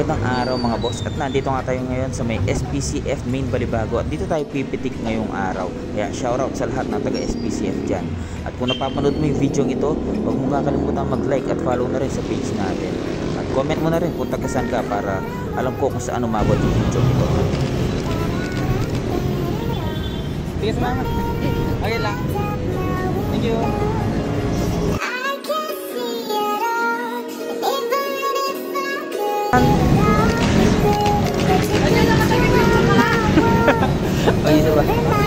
Magandang araw mga boss, at nandito nga tayo ngayon sa may SPCF Main Balibago at dito tayo pipitik ngayong araw. Kaya shoutout sa lahat ng taga SPCF dyan. At kung napapanood mo yung video ito, huwag mong kakalimutan mag-like at follow na rin sa page natin. At comment mo na rin kung taga-saan ka para alam ko kung saan umabot yung video ito. Sige, salamat. Okay lang. Thank you. Oh, yun ba?